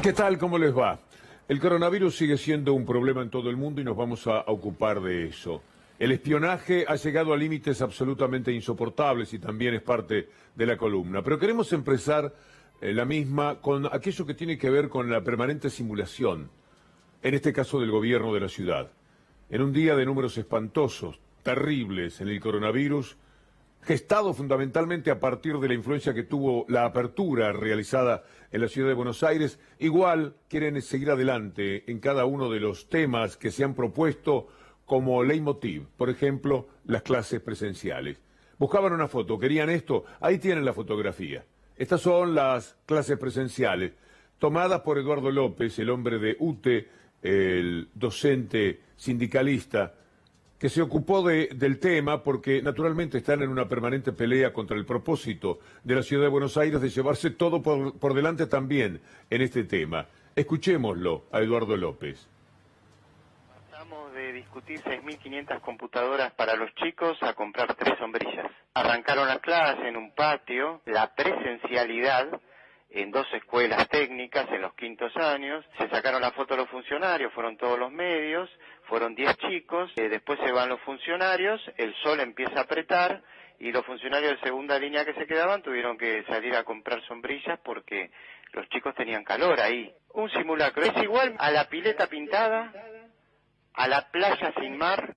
¿Qué tal? ¿Cómo les va? El coronavirus sigue siendo un problema en todo el mundo y nos vamos a ocupar de eso. El espionaje ha llegado a límites absolutamente insoportables y también es parte de la columna. Pero queremos empezar la misma con aquello que tiene que ver con la permanente simulación, en este caso del gobierno de la ciudad. En un día de números espantosos, terribles en el coronavirus, gestado fundamentalmente a partir de la influencia que tuvo la apertura realizada en la ciudad de Buenos Aires, igual quieren seguir adelante en cada uno de los temas que se han propuesto como leitmotiv, por ejemplo, las clases presenciales. Buscaban una foto, querían esto, ahí tienen la fotografía. Estas son las clases presenciales, tomadas por Eduardo López, el hombre de UTE, el docente sindicalista, que se ocupó del tema porque naturalmente están en una permanente pelea contra el propósito de la ciudad de Buenos Aires de llevarse todo por delante también en este tema. Escuchémoslo a Eduardo López. Pasamos de discutir 6.500 computadoras para los chicos a comprar 3 sombrillas. Arrancaron las clases en un patio, la presencialidad en 2 escuelas técnicas en los 5º años, se sacaron la foto los funcionarios, fueron todos los medios, fueron 10 chicos, después se van los funcionarios, el sol empieza a apretar y los funcionarios de segunda línea que se quedaban tuvieron que salir a comprar sombrillas porque los chicos tenían calor ahí. Un simulacro, es igual a la pileta pintada, a la playa sin mar.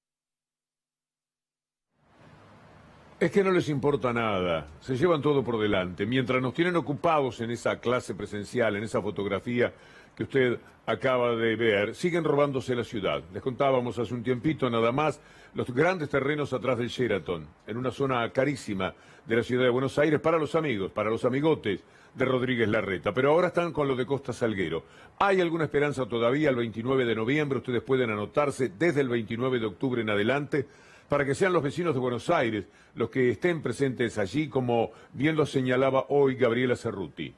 Es que no les importa nada, se llevan todo por delante. Mientras nos tienen ocupados en esa clase presencial, en esa fotografía que usted acaba de ver, siguen robándose la ciudad. Les contábamos hace un tiempito nada más los grandes terrenos atrás del Sheraton, en una zona carísima de la ciudad de Buenos Aires para los amigos, para los amigotes de Rodríguez Larreta. Pero ahora están con lo de Costa Salguero. Hay alguna esperanza todavía el 29 de noviembre, ustedes pueden anotarse desde el 29 de octubre en adelante, para que sean los vecinos de Buenos Aires los que estén presentes allí, como bien lo señalaba hoy Gabriela Cerruti.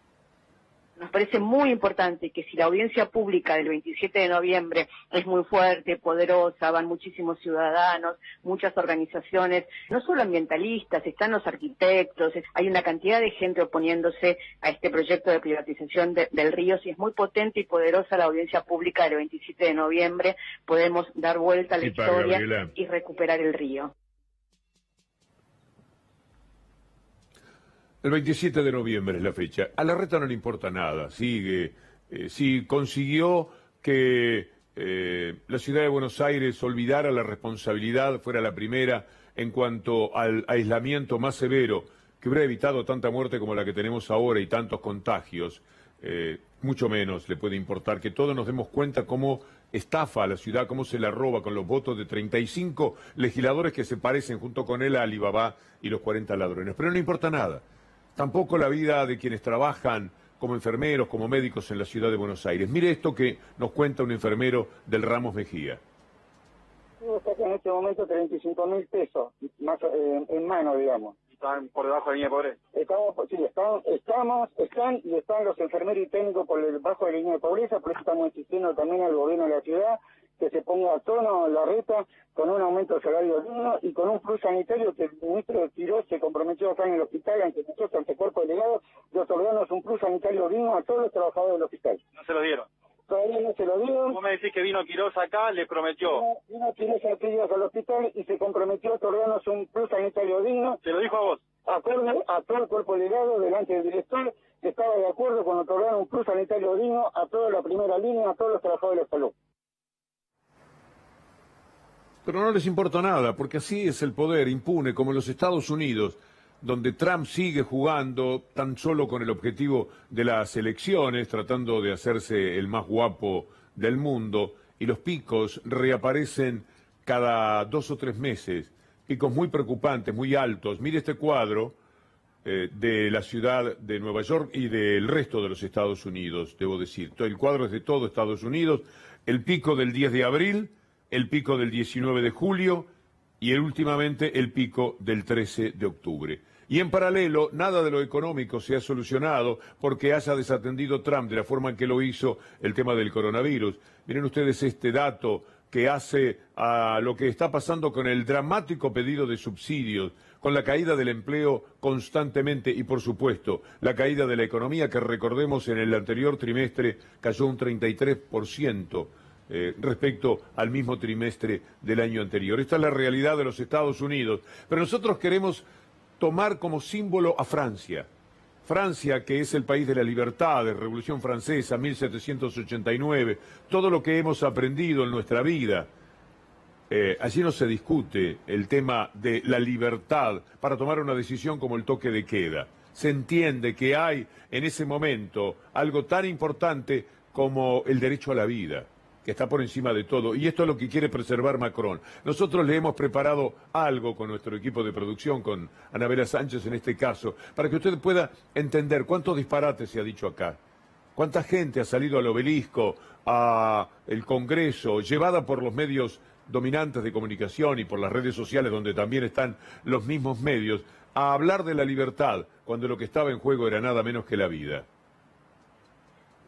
Nos parece muy importante que si la audiencia pública del 27 de noviembre es muy fuerte, poderosa, van muchísimos ciudadanos, muchas organizaciones, no solo ambientalistas, están los arquitectos, hay una cantidad de gente oponiéndose a este proyecto de privatización del río. Si es muy potente y poderosa la audiencia pública del 27 de noviembre, podemos dar vuelta a la historia y recuperar el río. El 27 de noviembre es la fecha. A Larreta no le importa nada. Sigue. Si consiguió que la ciudad de Buenos Aires olvidara la responsabilidad, fuera la primera en cuanto al aislamiento más severo, que hubiera evitado tanta muerte como la que tenemos ahora y tantos contagios, mucho menos le puede importar que todos nos demos cuenta cómo estafa a la ciudad, cómo se la roba con los votos de 35 legisladores que se parecen junto con él a Alibaba y los 40 ladrones. Pero no importa nada. Tampoco la vida de quienes trabajan como enfermeros, como médicos en la ciudad de Buenos Aires. Mire esto que nos cuenta un enfermero del Ramos Mejía. En este momento 35.000 pesos, más en mano, digamos. ¿Están por debajo de la línea de pobreza? Están los enfermeros y técnicos por debajo de la línea de pobreza, por eso estamos insistiendo también al gobierno de la ciudad que se ponga a tono Larreta con un aumento de salario digno y con un plus sanitario que el ministro Tiró se comprometió acá en el hospital ante nosotros, ante el cuerpo delegado, de otorgarnos un plus sanitario digno a todos los trabajadores del hospital. ¿No se lo dieron? Todavía no se lo dieron. Vos me decís que vino Quiroz acá, le prometió. Vino Quiroz al hospital y se comprometió a otorgarnos un plus sanitario digno. ¿Se lo dijo a vos? Acorde a todo el cuerpo delegado delante del director, que estaba de acuerdo con otorgar un plus sanitario digno a toda la primera línea, a todos los trabajadores de salud. Pero no les importa nada, porque así es el poder impune, como en los Estados Unidos, donde Trump sigue jugando tan solo con el objetivo de las elecciones, tratando de hacerse el más guapo del mundo, y los picos reaparecen cada 2 o 3 meses, picos muy preocupantes, muy altos. Mire este cuadro de la ciudad de Nueva York y del resto de los Estados Unidos, debo decir. El cuadro es de todo Estados Unidos, el pico del 10 de abril, el pico del 19 de julio y últimamente el pico del 13 de octubre. Y en paralelo, nada de lo económico se ha solucionado porque haya desatendido Trump de la forma en que lo hizo el tema del coronavirus. Miren ustedes este dato que hace a lo que está pasando con el dramático pedido de subsidios con la caída del empleo constantemente y, por supuesto, la caída de la economía, que recordemos en el anterior trimestre cayó un 33%. Respecto al mismo trimestre del año anterior. Esta es la realidad de los Estados Unidos. Pero nosotros queremos tomar como símbolo a Francia. Francia, que es el país de la libertad, de Revolución Francesa, 1789, todo lo que hemos aprendido en nuestra vida. Allí no se discute el tema de la libertad para tomar una decisión como el toque de queda. Se entiende que hay en ese momento algo tan importante como el derecho a la vida, que está por encima de todo, y esto es lo que quiere preservar Macron. Nosotros le hemos preparado algo con nuestro equipo de producción, con Anabela Sánchez en este caso, para que usted pueda entender cuántos disparates se ha dicho acá, cuánta gente ha salido al obelisco, al Congreso, llevada por los medios dominantes de comunicación y por las redes sociales, donde también están los mismos medios, a hablar de la libertad, cuando lo que estaba en juego era nada menos que la vida.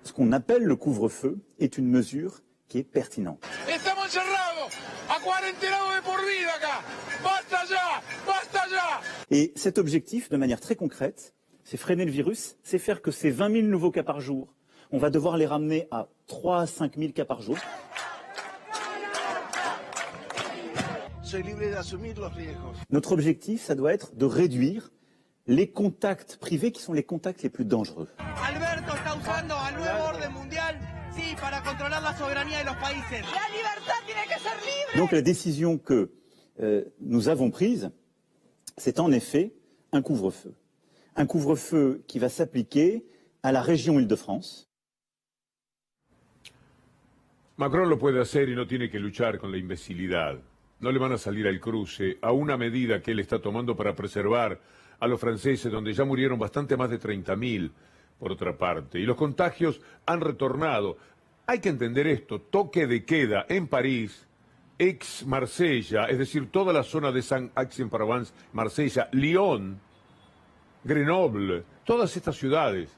Ce qu'on appelle le couvre-feu est une mesure qui est pertinente. Estamos encerrados, acuarentenados de por vida acá. Basta ya, basta ya. Et cet objectif, de manière très concrète, c'est freiner le virus, c'est faire que ces 20 000 nouveaux cas par jour, on va devoir les ramener à 3 à 5 000 cas par jour. Soy libre de asumir los riesgos. Notre objectif, ça doit être de réduire les contacts privés qui sont les contacts les plus dangereux. Alberto está usando al nuevo orden mundial, sí, para controlar la soberanía de los países. La libertad tiene que ser libre. Donc la décision que nous avons prise, c'est en effet un couvre-feu. Un couvre-feu qui va s'appliquer à la région Île-de-France. Macron lo puede hacer y no tiene que luchar con la imbecilidad. No le van a salir al cruce a una medida que él está tomando para preservar a los franceses, donde ya murieron bastante más de 30.000, por otra parte. Y los contagios han retornado. Hay que entender esto, toque de queda en París, ex-Marsella, es decir, toda la zona de Saint-Aix-en-Provence, Marsella, Lyon, Grenoble, todas estas ciudades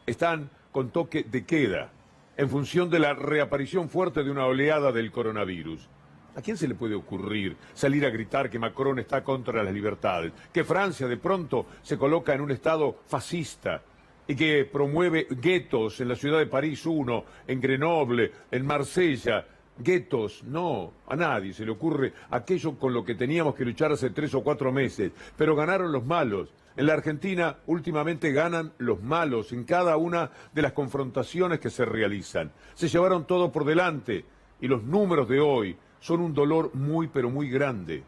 están con toque de queda en función de la reaparición fuerte de una oleada del coronavirus. ¿A quién se le puede ocurrir salir a gritar que Macron está contra las libertades? Que Francia de pronto se coloca en un estado fascista y que promueve guetos en la ciudad de París, uno, en Grenoble, en Marsella. Guetos, no, a nadie se le ocurre aquello con lo que teníamos que luchar hace 3 o 4 meses. Pero ganaron los malos. En la Argentina últimamente ganan los malos en cada una de las confrontaciones que se realizan. Se llevaron todo por delante y los números de hoy son un dolor muy, pero muy grande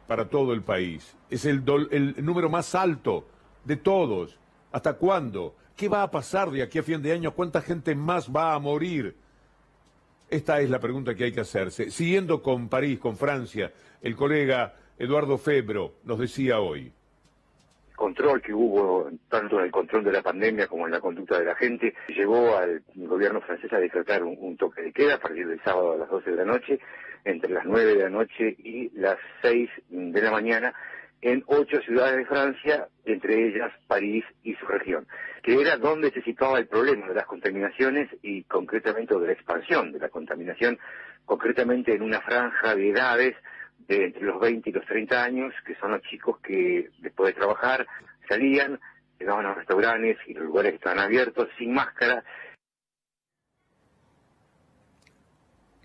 para todo el país. Es el número más alto de todos. ¿Hasta cuándo? ¿Qué va a pasar de aquí a fin de año? ¿Cuánta gente más va a morir? Esta es la pregunta que hay que hacerse. Siguiendo con París, con Francia, el colega Eduardo Febro nos decía hoy. Control que hubo tanto en el control de la pandemia como en la conducta de la gente, llevó al gobierno francés a decretar un toque de queda a partir del sábado a las 12 de la noche, entre las 9 de la noche y las 6 de la mañana, en 8 ciudades de Francia, entre ellas París y su región, que era donde se situaba el problema de las contaminaciones y concretamente de la expansión de la contaminación, concretamente en una franja de edades de entre los 20 y los 30 años, que son los chicos que después de trabajar salían, llegaban a los restaurantes y los lugares que estaban abiertos sin máscara.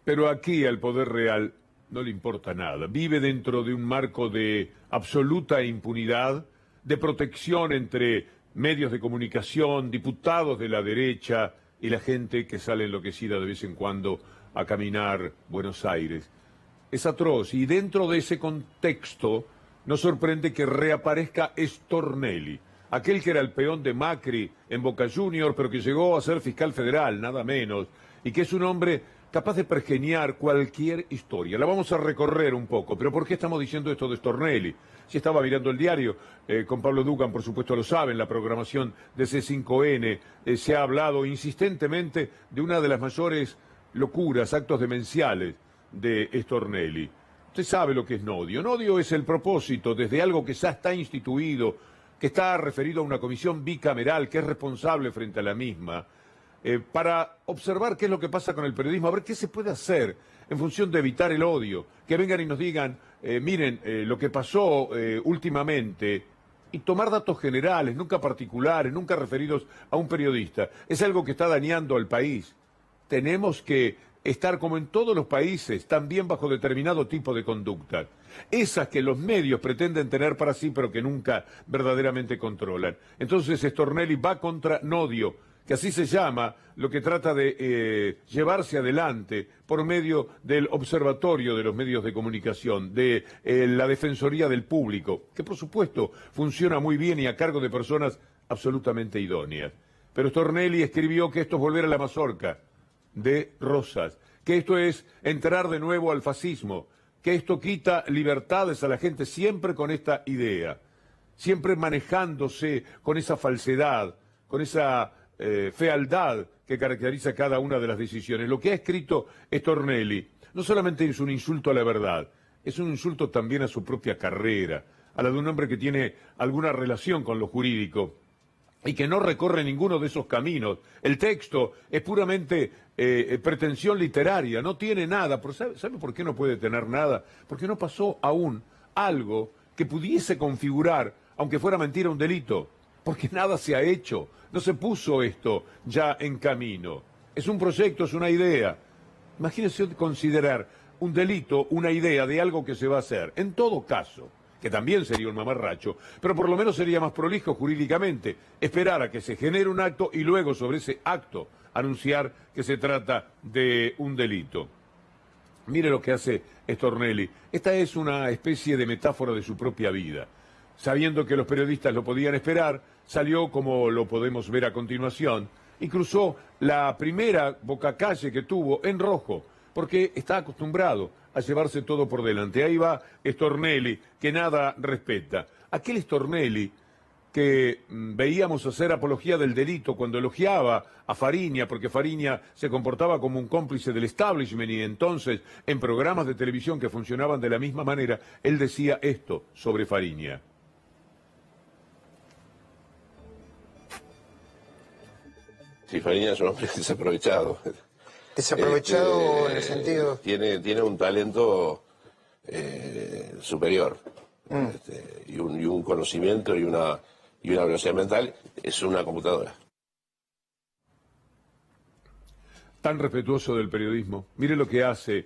Pero aquí al poder real no le importa nada. Vive dentro de un marco de absoluta impunidad, de protección entre medios de comunicación, diputados de la derecha y la gente que sale enloquecida de vez en cuando a caminar Buenos Aires. Es atroz, y dentro de ese contexto nos sorprende que reaparezca Stornelli, aquel que era el peón de Macri en Boca Juniors, pero que llegó a ser fiscal federal, nada menos, y que es un hombre capaz de pergeñar cualquier historia. La vamos a recorrer un poco, pero ¿por qué estamos diciendo esto de Stornelli? Si estaba mirando el diario, con Pablo Dugan, por supuesto lo saben, la programación de C5N, se ha hablado insistentemente de una de las mayores locuras, actos demenciales de Stornelli. Usted sabe lo que es Nodio. Nodio es el propósito desde algo que ya está instituido, que está referido a una comisión bicameral que es responsable frente a la misma, para observar qué es lo que pasa con el periodismo, a ver qué se puede hacer en función de evitar el odio. Que vengan y nos digan, miren, lo que pasó últimamente, y tomar datos generales, nunca particulares, nunca referidos a un periodista, es algo que está dañando al país. Tenemos que estar, como en todos los países, también bajo determinado tipo de conducta. Esas que los medios pretenden tener para sí, pero que nunca verdaderamente controlan. Entonces Stornelli va contra Nodio, que así se llama, lo que trata de llevarse adelante por medio del Observatorio de los Medios de Comunicación, de la Defensoría del Público, que por supuesto funciona muy bien y a cargo de personas absolutamente idóneas. Pero Stornelli escribió que esto es volver a la mazorca de Rosas, que esto es entrar de nuevo al fascismo, que esto quita libertades a la gente, siempre con esta idea, siempre manejándose con esa falsedad, con esa fealdad que caracteriza cada una de las decisiones. Lo que ha escrito Stornelli no solamente es un insulto a la verdad, es un insulto también a su propia carrera, a la de un hombre que tiene alguna relación con lo jurídico y que no recorre ninguno de esos caminos. El texto es puramente pretensión literaria, no tiene nada. ¿Sabe por qué no puede tener nada? Porque no pasó aún algo que pudiese configurar, aunque fuera mentira, un delito. Porque nada se ha hecho, no se puso esto ya en camino. Es un proyecto, es una idea. Imagínese considerar un delito, una idea de algo que se va a hacer. En todo caso, que también sería un mamarracho, pero por lo menos sería más prolijo jurídicamente, esperar a que se genere un acto y luego sobre ese acto anunciar que se trata de un delito. Mire lo que hace Stornelli. Esta es una especie de metáfora de su propia vida. Sabiendo que los periodistas lo podían esperar, salió, como lo podemos ver a continuación, y cruzó la primera bocacalle que tuvo en rojo, porque está acostumbrado a llevarse todo por delante. Ahí va Stornelli, que nada respeta. Aquel Stornelli que veíamos hacer apología del delito cuando elogiaba a Fariña, porque Fariña se comportaba como un cómplice del establishment, y entonces en programas de televisión que funcionaban de la misma manera, él decía esto sobre Fariña. Sí, Fariña es un hombre desaprovechado. Desaprovechado en el sentido... Tiene un talento superior. Y un conocimiento y una velocidad mental. Es una computadora. Tan respetuoso del periodismo. Mire lo que hace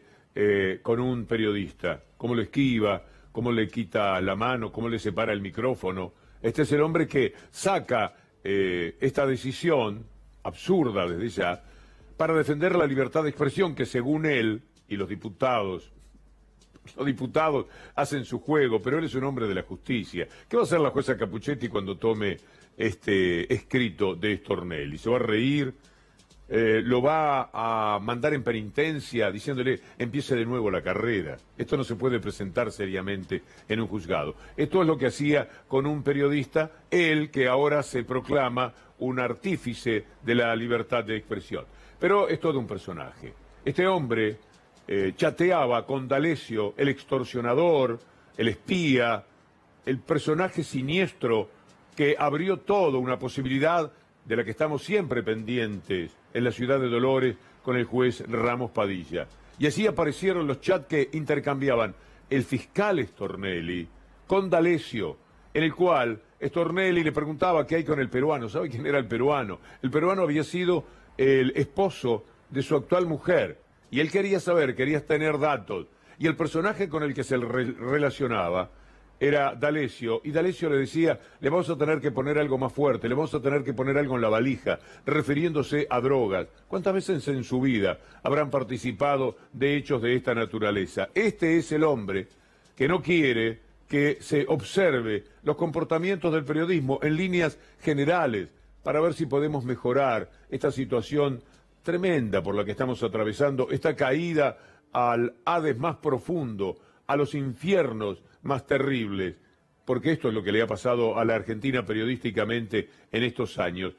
con un periodista. Cómo lo esquiva, cómo le quita la mano, cómo le separa el micrófono. Este es el hombre que saca esta decisión absurda desde ya, para defender la libertad de expresión que según él y los diputados hacen su juego, pero él es un hombre de la justicia. ¿Qué va a hacer la jueza Capuchetti cuando tome este escrito de Stornelli? ¿Se va a reír? ¿Lo va a mandar en penitencia diciéndole empiece de nuevo la carrera? Esto no se puede presentar seriamente en un juzgado. Esto es lo que hacía con un periodista, él que ahora se proclama un artífice de la libertad de expresión. Pero es todo un personaje. Este hombre chateaba con D'Alessio, el extorsionador, el espía, el personaje siniestro que abrió todo una posibilidad de la que estamos siempre pendientes en la ciudad de Dolores con el juez Ramos Padilla. Y así aparecieron los chats que intercambiaban el fiscal Stornelli con D'Alessio, en el cual Stornelli le preguntaba qué hay con el peruano. ¿Sabe quién era el peruano? El peruano había sido el esposo de su actual mujer, y él quería saber, quería tener datos, y el personaje con el que se relacionaba era D'Alessio, y D'Alessio le decía, le vamos a tener que poner algo más fuerte, le vamos a tener que poner algo en la valija, refiriéndose a drogas. ¿Cuántas veces en su vida habrán participado de hechos de esta naturaleza? Este es el hombre que no quiere que se observe los comportamientos del periodismo en líneas generales, para ver si podemos mejorar esta situación tremenda por la que estamos atravesando, esta caída al Hades más profundo, a los infiernos más terribles, porque esto es lo que le ha pasado a la Argentina periodísticamente en estos años.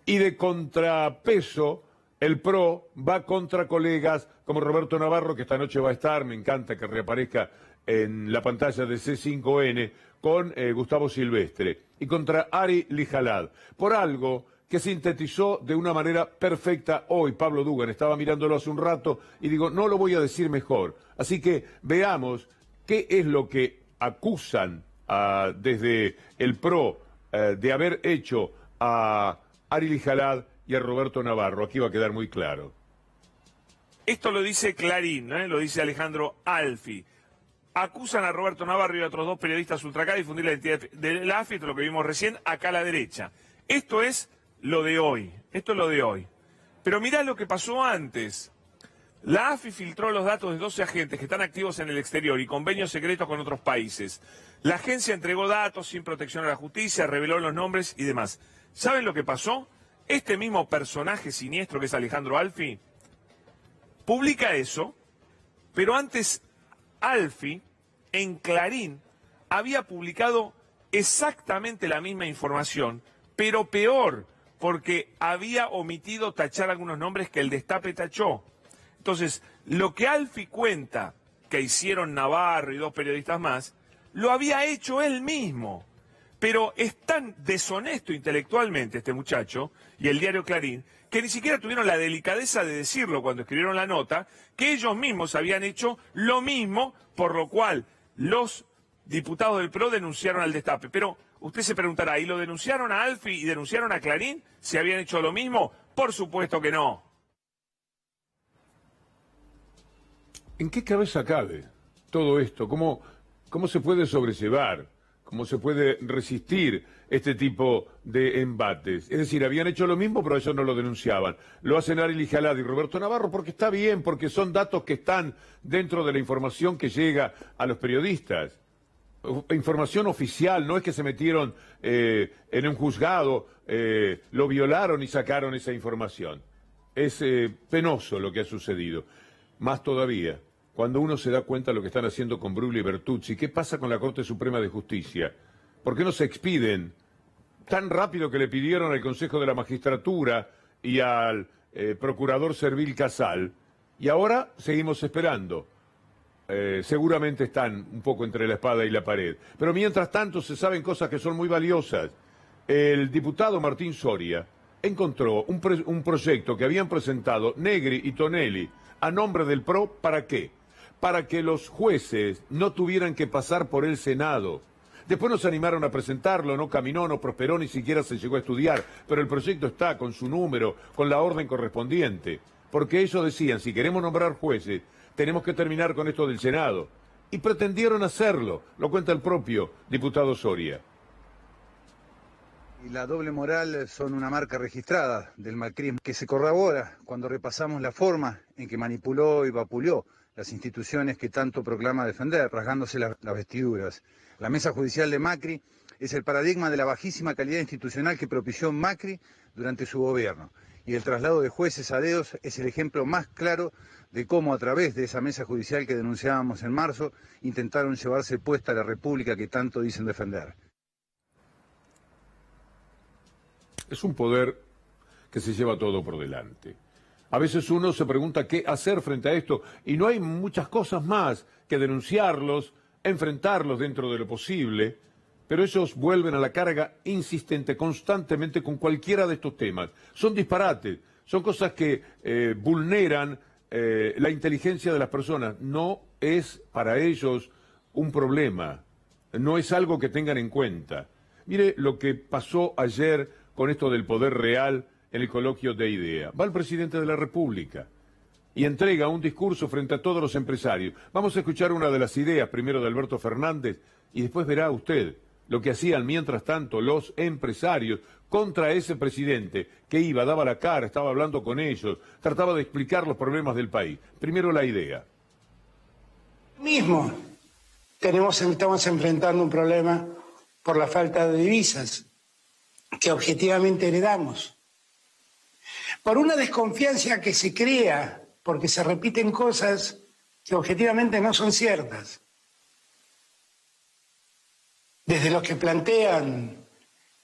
Y de contrapeso, el PRO va contra colegas como Roberto Navarro, que esta noche va a estar, me encanta que reaparezca en la pantalla de C5N, con Gustavo Silvestre, y contra Ari Lijalad, por algo que sintetizó de una manera perfecta hoy Pablo Dugan. Estaba mirándolo hace un rato y digo, no lo voy a decir mejor. Así que veamos ¿Qué es lo que acusan desde el PRO de haber hecho a Ari Jalad y a Roberto Navarro? Aquí va a quedar muy claro. Esto lo dice Clarín, lo dice Alejandro Alfi. Acusan a Roberto Navarro y a otros 2 periodistas ultra de difundir la identidad de la AFI, esto es lo que vimos recién, acá a la derecha. Esto es lo de hoy, Pero mirá lo que pasó antes. La AFI filtró los datos de 12 agentes que están activos en el exterior y convenios secretos con otros países. La agencia entregó datos sin protección a la justicia, reveló los nombres y demás. ¿Saben lo que pasó? Este mismo personaje siniestro que es Alejandro Alfi publica eso, pero antes Alfi, en Clarín, había publicado exactamente la misma información, pero peor, porque había omitido tachar algunos nombres que el Destape tachó. Entonces, lo que Alfi cuenta que hicieron Navarro y 2 periodistas más, lo había hecho él mismo. Pero es tan deshonesto intelectualmente este muchacho y el diario Clarín, que ni siquiera tuvieron la delicadeza de decirlo cuando escribieron la nota, que ellos mismos habían hecho lo mismo, por lo cual los diputados del PRO denunciaron al Destape. Pero usted se preguntará, ¿y lo denunciaron a Alfi y denunciaron a Clarín? ¿Se habían hecho lo mismo? Por supuesto que no. ¿En qué cabeza cabe todo esto? ¿Cómo se puede sobrellevar? ¿Cómo se puede resistir este tipo de embates? Es decir, habían hecho lo mismo, pero ellos no lo denunciaban. Lo hacen Ari Jalad y Roberto Navarro porque está bien, porque son datos que están dentro de la información que llega a los periodistas. Información oficial, no es que se metieron en un juzgado, lo violaron y sacaron esa información. Es penoso lo que ha sucedido. Más todavía, cuando uno se da cuenta de lo que están haciendo con Bruglia y Bertuzzi, ¿qué pasa con la Corte Suprema de Justicia? ¿Por qué no se expiden tan rápido que le pidieron al Consejo de la Magistratura y al Procurador Servil Casal? Y ahora seguimos esperando. Seguramente están un poco entre la espada y la pared. Pero mientras tanto se saben cosas que son muy valiosas. El diputado Martín Soria encontró un proyecto que habían presentado Negri y Tonelli a nombre del PRO, ¿para qué? Para que los jueces no tuvieran que pasar por el Senado. Después nos animaron a presentarlo, no caminó, no prosperó, ni siquiera se llegó a estudiar, pero el proyecto está con su número, con la orden correspondiente, porque ellos decían, si queremos nombrar jueces, tenemos que terminar con esto del Senado. Y pretendieron hacerlo, lo cuenta el propio diputado Soria. Y la doble moral son una marca registrada del macrismo que se corrobora cuando repasamos la forma en que manipuló y vapuleó las instituciones que tanto proclama defender, rasgándose las vestiduras. La mesa judicial de Macri es el paradigma de la bajísima calidad institucional que propició Macri durante su gobierno. Y el traslado de jueces a dedos es el ejemplo más claro de cómo a través de esa mesa judicial que denunciábamos en marzo, intentaron llevarse puesta la república que tanto dicen defender. Es un poder que se lleva todo por delante. A veces uno se pregunta qué hacer frente a esto y no hay muchas cosas más que denunciarlos, enfrentarlos dentro de lo posible, pero ellos vuelven a la carga insistente, constantemente con cualquiera de estos temas. Son disparates, son cosas que vulneran la inteligencia de las personas. No es para ellos un problema, no es algo que tengan en cuenta. Mire lo que pasó ayer con esto del poder real en el coloquio de IDEA. Va el presidente de la República y entrega un discurso frente a todos los empresarios. Vamos a escuchar una de las ideas, primero de Alberto Fernández, y después verá usted lo que hacían mientras tanto los empresarios contra ese presidente que iba, daba la cara, estaba hablando con ellos, trataba de explicar los problemas del país. Primero la idea. Mismo estamos enfrentando un problema por la falta de divisas que objetivamente heredamos. Por una desconfianza que se crea porque se repiten cosas que objetivamente no son ciertas. Desde los que plantean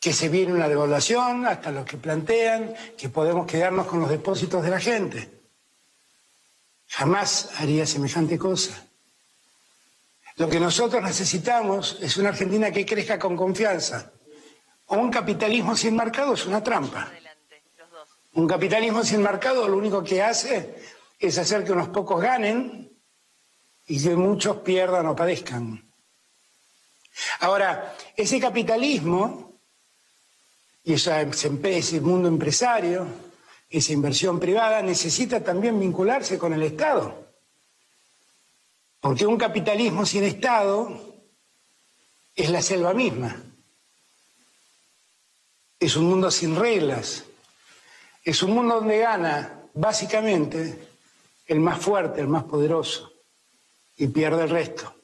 que se viene una devaluación hasta los que plantean que podemos quedarnos con los depósitos de la gente. Jamás haría semejante cosa. Lo que nosotros necesitamos es una Argentina que crezca con confianza. O un capitalismo sin mercado es una trampa. Un capitalismo sin mercado lo único que hace es hacer que unos pocos ganen y que muchos pierdan o padezcan. Ahora, ese capitalismo y ese mundo empresario, esa inversión privada, necesita también vincularse con el Estado. Porque un capitalismo sin Estado es la selva misma. Es un mundo sin reglas. Es un mundo donde gana, básicamente, el más fuerte, el más poderoso, y pierde el resto.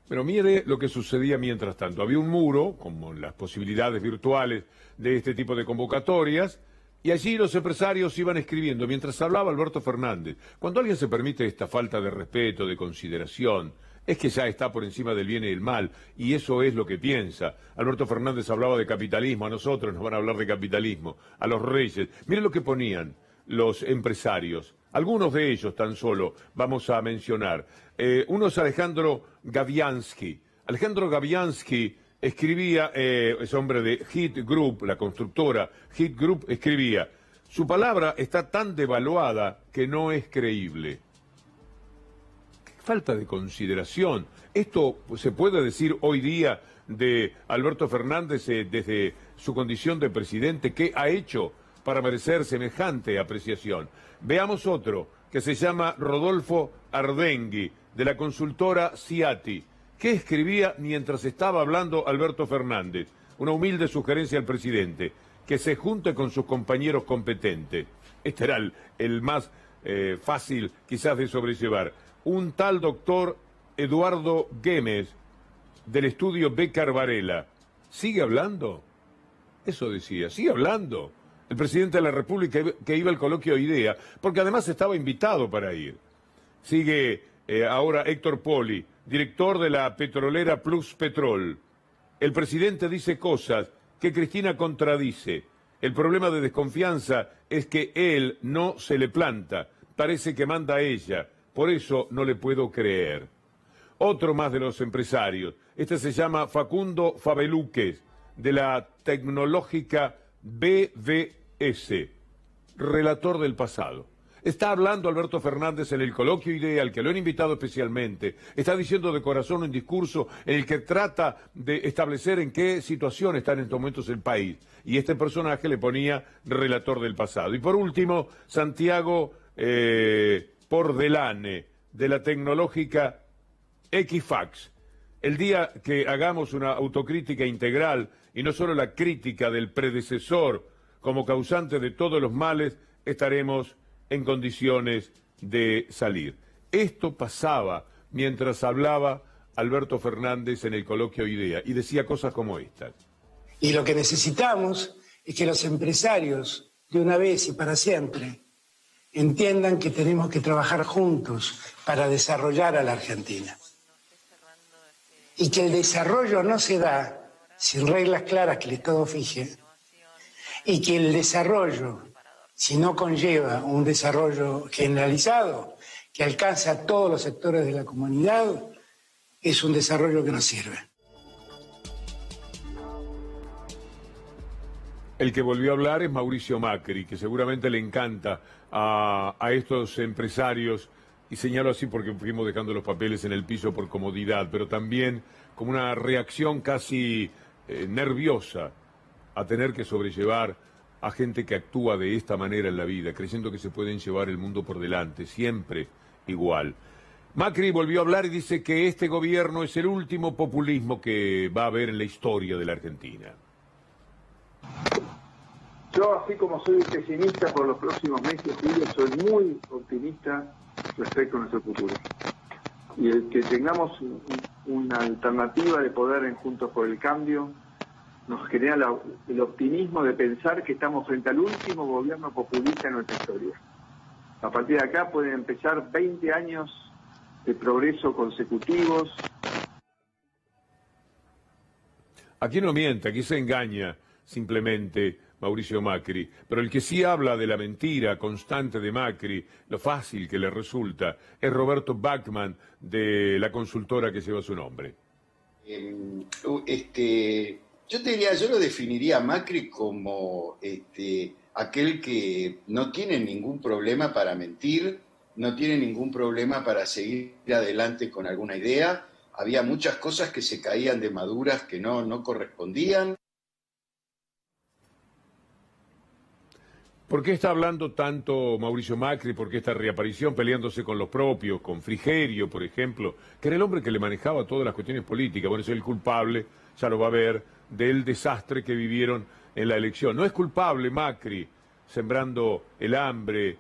Pero mire lo que sucedía mientras tanto. Había un muro, como las posibilidades virtuales de este tipo de convocatorias, y allí los empresarios iban escribiendo mientras hablaba Alberto Fernández. Cuando alguien se permite esta falta de respeto, de consideración, es que ya está por encima del bien y el mal, y eso es lo que piensa. Alberto Fernández hablaba de capitalismo, a nosotros nos van a hablar de capitalismo, a los reyes. Mire lo que ponían los empresarios. Algunos de ellos tan solo vamos a mencionar. Uno es Alejandro Gaviansky. Alejandro Gaviansky escribía, es hombre de Hit Group, la constructora Hit Group, escribía: su palabra está tan devaluada que no es creíble. Qué falta de consideración. Esto se puede decir hoy día de Alberto Fernández desde su condición de presidente. ¿Qué ha hecho para merecer semejante apreciación? Veamos otro, que se llama Rodolfo Ardengui, de la consultora Ciati. ¿Qué escribía mientras estaba hablando Alberto Fernández? Una humilde sugerencia al presidente: que se junte con sus compañeros competentes. Este era el más fácil quizás de sobrellevar. Un tal doctor Eduardo Güemes, del estudio Bécquer Varela. ¿Sigue hablando? Eso decía, sigue hablando. El presidente de la República que iba al coloquio IDEA, porque además estaba invitado para ir. Sigue ahora Héctor Poli, director de la petrolera Plus Petrol. El presidente dice cosas que Cristina contradice. El problema de desconfianza es que él no se le planta, parece que manda a ella, por eso no le puedo creer. Otro más de los empresarios, este se llama Facundo Fabeluques, de la tecnológica BVS, relator del pasado. Está hablando Alberto Fernández en el coloquio IDEA, al que lo han invitado especialmente. Está diciendo de corazón un discurso en el que trata de establecer en qué situación está en estos momentos el país. Y este personaje le ponía relator del pasado. Y por último, Santiago Pordelane, de la tecnológica Equifax. El día que hagamos una autocrítica integral y no solo la crítica del predecesor como causante de todos los males, estaremos en condiciones de salir. Esto pasaba mientras hablaba Alberto Fernández en el coloquio IDEA y decía cosas como estas. Y lo que necesitamos es que los empresarios, de una vez y para siempre, entiendan que tenemos que trabajar juntos para desarrollar a la Argentina. Y que el desarrollo no se da sin reglas claras que el Estado fije, y que el desarrollo, si no conlleva un desarrollo generalizado que alcanza a todos los sectores de la comunidad, es un desarrollo que no sirve. El que volvió a hablar es Mauricio Macri, que seguramente le encanta a estos empresarios, y señalo así porque fuimos dejando los papeles en el piso por comodidad, pero también como una reacción casi nerviosa a tener que sobrellevar a gente que actúa de esta manera en la vida, creyendo que se pueden llevar el mundo por delante, siempre igual. Macri volvió a hablar y dice que este gobierno es el último populismo que va a haber en la historia de la Argentina. Yo, así como soy pesimista por los próximos meses, Julio, soy muy optimista respecto a nuestro futuro. Y el que tengamos una alternativa de poder en Juntos por el Cambio nos genera el optimismo de pensar que estamos frente al último gobierno populista en nuestra historia. A partir de acá pueden empezar 20 años de progreso consecutivos. Aquí no miente, aquí se engaña simplemente Mauricio Macri, pero el que sí habla de la mentira constante de Macri, lo fácil que le resulta, es Roberto Bachmann, de la consultora que lleva su nombre. Yo te diría, yo lo definiría a Macri como aquel que no tiene ningún problema para mentir, no tiene ningún problema para seguir adelante con alguna idea. Había muchas cosas que se caían de maduras que no correspondían. ¿Por qué está hablando tanto Mauricio Macri? ¿Por qué esta reaparición peleándose con los propios, con Frigerio, por ejemplo, que era el hombre que le manejaba todas las cuestiones políticas? Bueno, es el culpable, ya lo va a ver, del desastre que vivieron en la elección. No es culpable Macri, sembrando el hambre,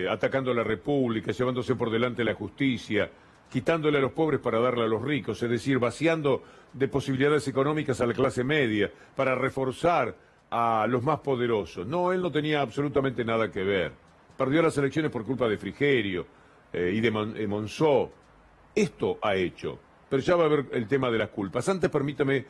atacando a la República, llevándose por delante la justicia, quitándole a los pobres para darle a los ricos, es decir, vaciando de posibilidades económicas a la clase media, para reforzar a los más poderosos. No, él no tenía absolutamente nada que ver. Perdió las elecciones por culpa de Frigerio y de Monzó. Esto ha hecho. Pero ya va a ver el tema de las culpas. Antes permítame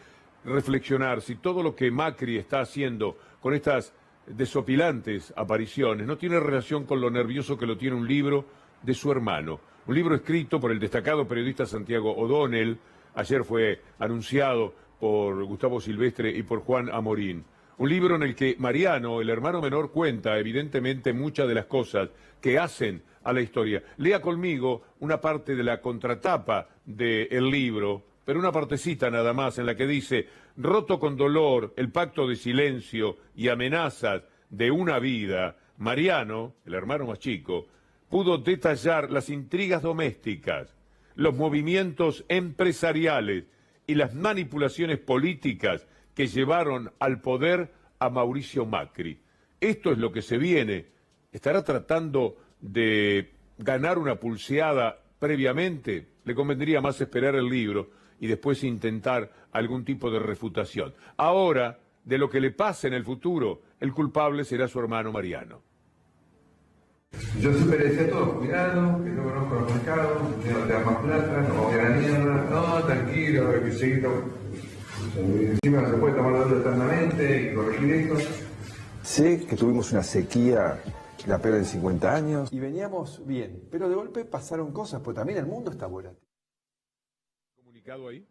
reflexionar si todo lo que Macri está haciendo con estas desopilantes apariciones no tiene relación con lo nervioso que lo tiene un libro de su hermano. Un libro escrito por el destacado periodista Santiago O'Donnell. Ayer fue anunciado por Gustavo Silvestre y por Juan Amorín. Un libro en el que Mariano, el hermano menor, cuenta evidentemente muchas de las cosas que hacen a la historia. Lea conmigo una parte de la contratapa del libro, pero una partecita nada más, en la que dice: roto con dolor el pacto de silencio y amenazas de una vida, Mariano, el hermano más chico, pudo detallar las intrigas domésticas, los movimientos empresariales y las manipulaciones políticas que llevaron al poder a Mauricio Macri. Esto es lo que se viene. ¿Estará tratando de ganar una pulseada previamente? Le convendría más esperar el libro y después intentar algún tipo de refutación. Ahora, de lo que le pase en el futuro, el culpable será su hermano Mariano. Yo siempre le decía a todos: cuidado, que no conozco los mercados, no te da más plata, no voy a la mierda, no, tranquilo, que seguir. Encima no se puede tomar deuda eternamente y corregir esto. Sé que tuvimos una sequía, la peor en 50 años. Y veníamos bien, pero de golpe pasaron cosas, pues también el mundo está volátil. ¿Comunicado ahí?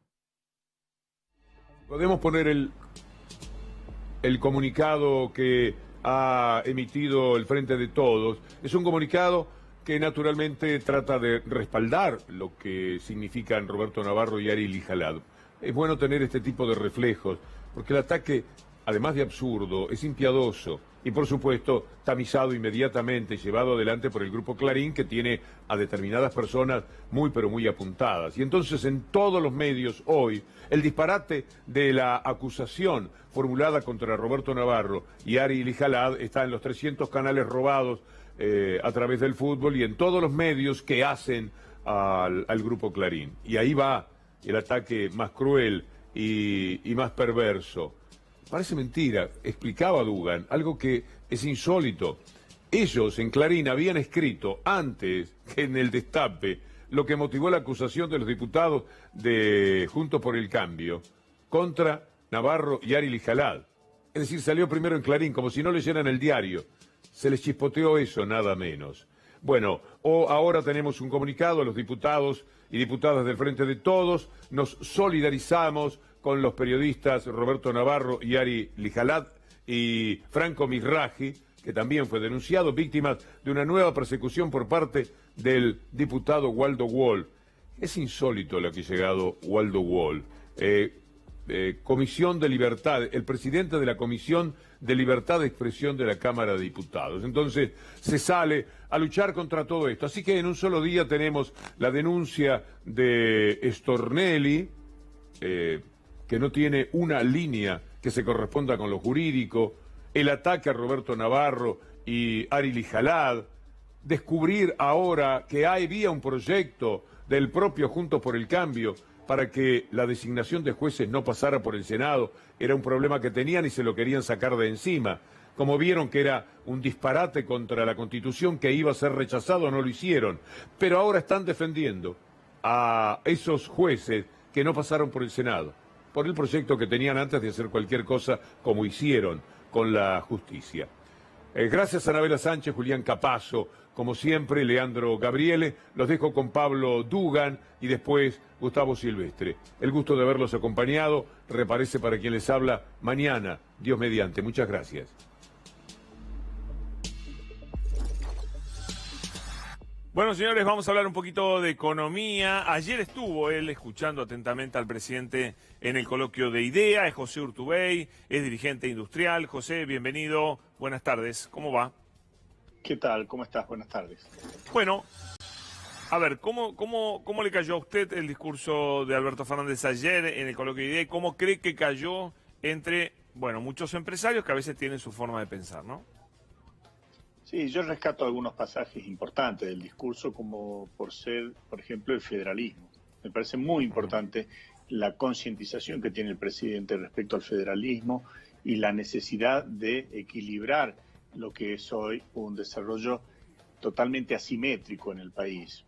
Podemos poner el comunicado que ha emitido el Frente de Todos. Es un comunicado que naturalmente trata de respaldar lo que significan Roberto Navarro y Ari Lijalad. Es bueno tener este tipo de reflejos, porque el ataque, además de absurdo, es impiadoso y, por supuesto, tamizado inmediatamente, llevado adelante por el Grupo Clarín, que tiene a determinadas personas muy, pero muy apuntadas. Y entonces, en todos los medios hoy, el disparate de la acusación formulada contra Roberto Navarro y Ari Lijalad está en los 300 canales robados a través del fútbol y en todos los medios que hacen al Grupo Clarín. Y ahí va el ataque más cruel y más perverso. Parece mentira, explicaba Dugan, algo que es insólito. Ellos en Clarín habían escrito antes que en el Destape lo que motivó la acusación de los diputados de Juntos por el Cambio contra Navarro y Ari Lijalad. Es decir, salió primero en Clarín, como si no leyeran el diario. Se les chispoteó eso, nada menos. Bueno, ahora tenemos un comunicado, los diputados y diputadas del Frente de Todos nos solidarizamos con los periodistas Roberto Navarro y Ari Lijalad y Franco Misraji, que también fue denunciado, víctimas de una nueva persecución por parte del diputado Waldo Wall. Es insólito lo que ha llegado Waldo Wall. Comisión de Libertad, el presidente de la Comisión de Libertad de Expresión de la Cámara de Diputados. Entonces se sale a luchar contra todo esto. Así que en un solo día tenemos la denuncia de Stornelli, que no tiene una línea que se corresponda con lo jurídico, el ataque a Roberto Navarro y Ari Lijalad, descubrir ahora que había un proyecto del propio Juntos por el Cambio para que la designación de jueces no pasara por el Senado. Era un problema que tenían y se lo querían sacar de encima. Como vieron que era un disparate contra la Constitución que iba a ser rechazado, no lo hicieron. Pero ahora están defendiendo a esos jueces que no pasaron por el Senado, por el proyecto que tenían antes de hacer cualquier cosa como hicieron con la justicia. Gracias a Anabela Sánchez, Julián Capazo, como siempre, Leandro Gabriele. Los dejo con Pablo Dugan y después Gustavo Silvestre. El gusto de haberlos acompañado. Reaparece para quien les habla mañana, Dios mediante. Muchas gracias. Bueno, señores, vamos a hablar un poquito de economía. Ayer estuvo él escuchando atentamente al presidente en el coloquio de IDEA. Es José Urtubey, es dirigente industrial. José, bienvenido. Buenas tardes. ¿Cómo va? ¿Qué tal? ¿Cómo estás? Buenas tardes. Bueno, a ver, ¿cómo le cayó a usted el discurso de Alberto Fernández ayer en el coloquio de IDEA? ¿Cómo cree que cayó entre, bueno, muchos empresarios que a veces tienen su forma de pensar, ¿no? Sí, yo rescato algunos pasajes importantes del discurso, como por ser, por ejemplo, el federalismo. Me parece muy importante la concientización que tiene el presidente respecto al federalismo y la necesidad de equilibrar lo que es hoy un desarrollo totalmente asimétrico en el país.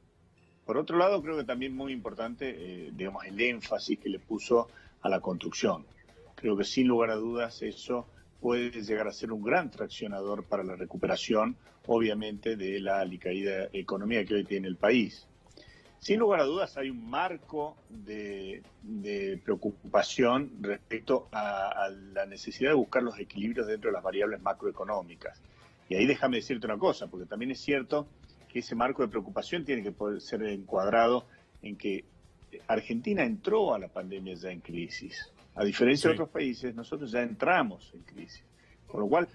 Por otro lado, creo que también muy importante, digamos, el énfasis que le puso a la construcción. Creo que sin lugar a dudas eso puede llegar a ser un gran traccionador para la recuperación, obviamente, de la alicaída economía que hoy tiene el país. Sin lugar a dudas hay un marco de preocupación respecto a la necesidad de buscar los equilibrios dentro de las variables macroeconómicas. Y ahí déjame decirte una cosa, porque también es cierto que ese marco de preocupación tiene que poder ser encuadrado en que Argentina entró a la pandemia ya en crisis. A diferencia de otros países, nosotros ya entramos en crisis. Con lo cual,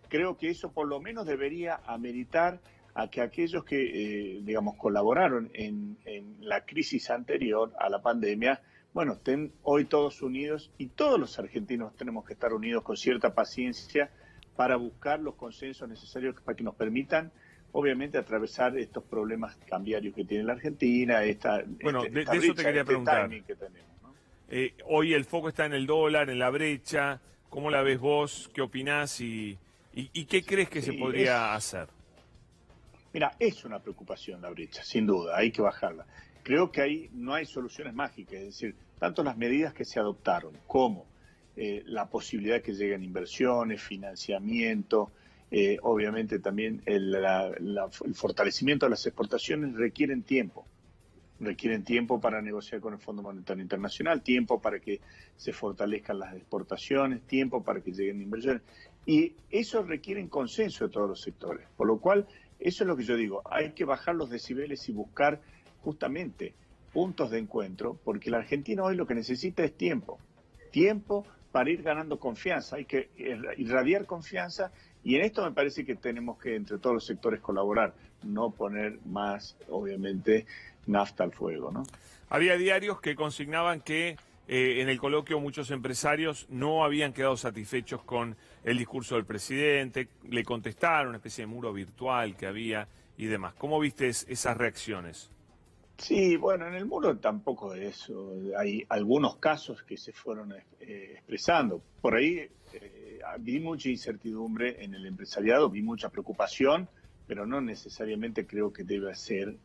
creo que eso por lo menos debería ameritar a que aquellos que, digamos, colaboraron en la crisis anterior a la pandemia, bueno, estén hoy todos unidos, y todos los argentinos tenemos que estar unidos con cierta paciencia para buscar los consensos necesarios para que nos permitan, obviamente, atravesar estos problemas cambiarios que tiene la Argentina, Bueno, de eso te quería preguntar. Que tenemos. Hoy el foco está en el dólar, en la brecha. ¿Cómo la ves vos? ¿Qué opinás? ¿Y qué crees que se podría hacer? Mira, es una preocupación la brecha, sin duda, hay que bajarla. Creo que ahí no hay soluciones mágicas, es decir, tanto las medidas que se adoptaron como la posibilidad de que lleguen inversiones, financiamiento, obviamente también el fortalecimiento de las exportaciones requieren tiempo. Requieren tiempo para negociar con el Fondo Monetario Internacional, tiempo para que se fortalezcan las exportaciones, tiempo para que lleguen inversiones. Y eso requiere consenso de todos los sectores. Por lo cual, eso es lo que yo digo, hay que bajar los decibeles y buscar justamente puntos de encuentro, porque la Argentina hoy lo que necesita es tiempo. Tiempo para ir ganando confianza, hay que irradiar confianza, y en esto me parece que tenemos que entre todos los sectores colaborar, no poner más, obviamente, nafta al fuego, ¿no? Había diarios que consignaban que en el coloquio muchos empresarios no habían quedado satisfechos con el discurso del presidente, le contestaron, una especie de muro virtual que había y demás. ¿Cómo viste esas reacciones? Sí, bueno, en el muro tampoco eso. Hay algunos casos que se fueron expresando. Por ahí vi mucha incertidumbre en el empresariado, vi mucha preocupación, pero no necesariamente creo que deba ser,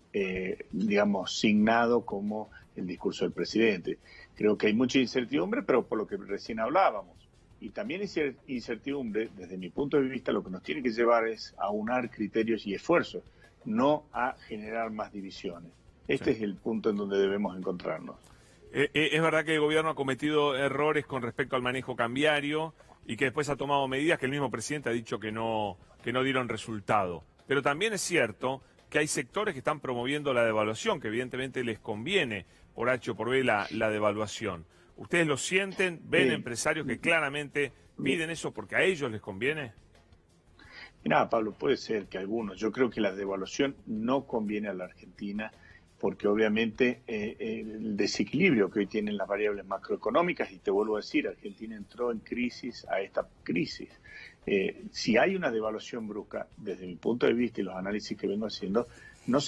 digamos, signado como el discurso del presidente. Creo que hay mucha incertidumbre, pero por lo que recién hablábamos. Y también esa incertidumbre, desde mi punto de vista, lo que nos tiene que llevar es a aunar criterios y esfuerzos, no a generar más divisiones. Este es el punto en donde debemos encontrarnos. Es verdad que el gobierno ha cometido errores con respecto al manejo cambiario y que después ha tomado medidas que el mismo presidente ha dicho que no dieron resultado. Pero también es cierto que hay sectores que están promoviendo la devaluación, que evidentemente les conviene por H o por B la devaluación. ¿Ustedes lo sienten? ¿Ven empresarios que claramente piden eso porque a ellos les conviene? Mira, Pablo, puede ser que algunos. Yo creo que la devaluación no conviene a la Argentina porque obviamente el desequilibrio que hoy tienen las variables macroeconómicas, y te vuelvo a decir, Argentina entró en crisis a esta crisis. Si hay una devaluación brusca, desde mi punto de vista y los análisis que vengo haciendo, no se